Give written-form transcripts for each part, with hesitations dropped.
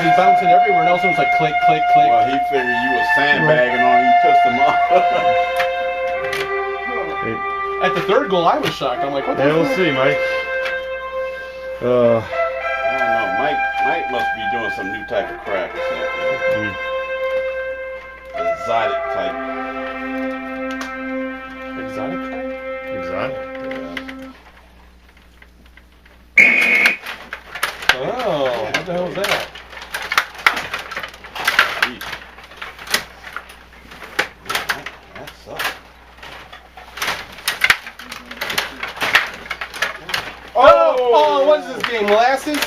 was bouncing everywhere, and also it was like click, click, click. Well, he figured you were sandbagging on him. You pissed him off. At the third goal, I was shocked. I'm like, what the Yeah, we'll see, Mike. I don't know. Mike must be doing some new type of crack or something. Exotic type. Exotic crack? Exotic. Oh, what the hell was that? That sucks. Oh, what is this game, molasses?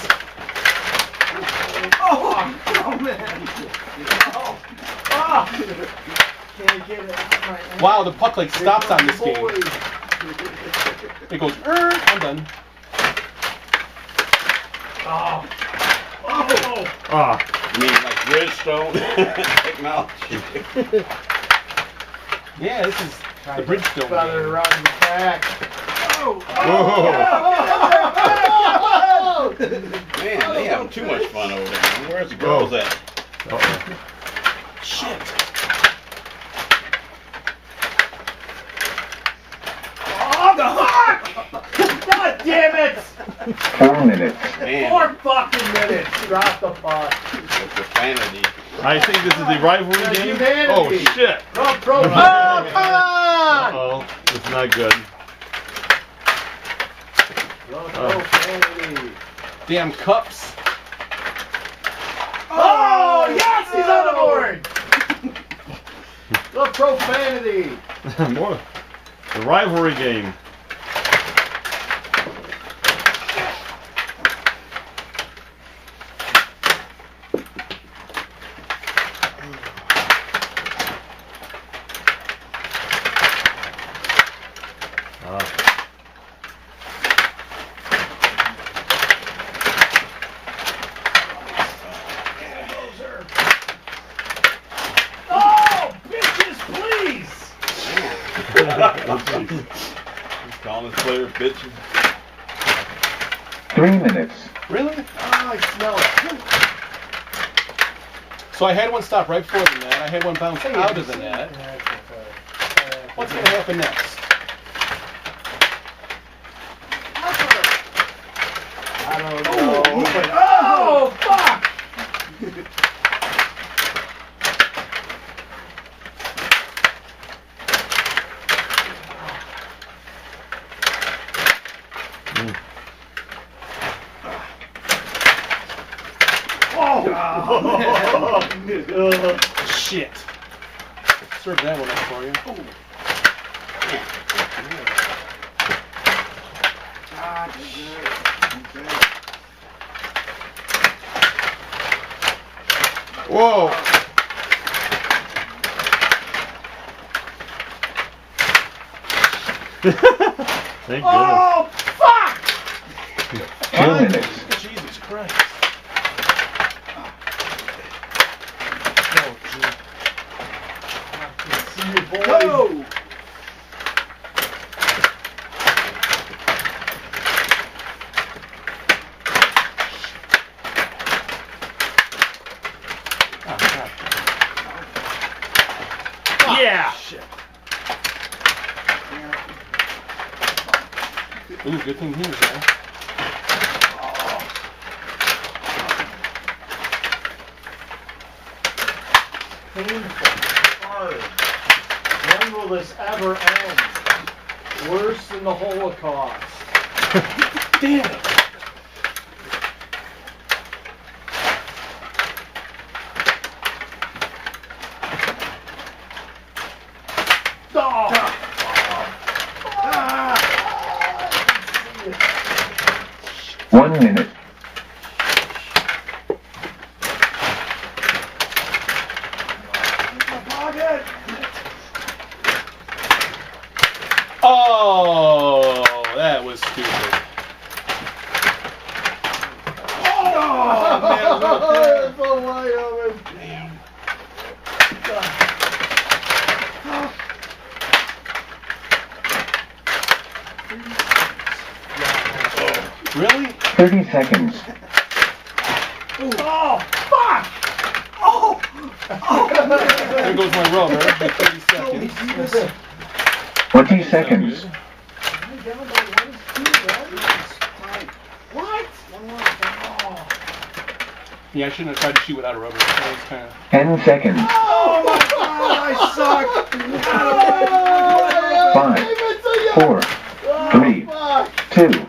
Oh, man. Can't get it. Wow, the puck like stops on this game. It goes, I'm done. Oh. Ah. You mean like Redstone technology? Yeah, this is the Bridgestone Feather game. around the back. Oh. Man, they having too much fun over there. Where's the girls at? Uh-oh. Shit. Oh, the fuck! God damn it! 4 minutes. Man, 4 fucking minutes. Drop the puck. that's profanity. I think this is the rivalry That's game. humanity. Oh, shit. Oh, come on! Uh-oh. It's not good. Profanity. Damn cups. Oh, yes, he's on the board. The profanity. More. The rivalry game. Oh, bitches, please. He's calling his player bitches. 3 minutes. Really? Oh, I smell it. So I had one stop right before the net. I had one bounce out of the net. What's going to happen next? I don't know. Oh, fuck! Shit. Serve that one up for you. Whoa. Thank goodness. Oh, fuck! 2 minutes. Jesus Christ. See you, boy. Go! Yeah. Shit. Ooh, good thing he was there. Painful. Hard. When will this ever end? Worse than the Holocaust. Damn it. Oh. 1 minute. Oh, that was stupid. Oh, man, it's so wide open. Damn. Really? 30 seconds. Oh, fuck! There goes my rubber. 30 seconds. 20 seconds. What? Yeah, I shouldn't have tried to shoot without a rubber. That was kind of. 10 seconds. Oh my God, I suck. 5, 4, 3, 2,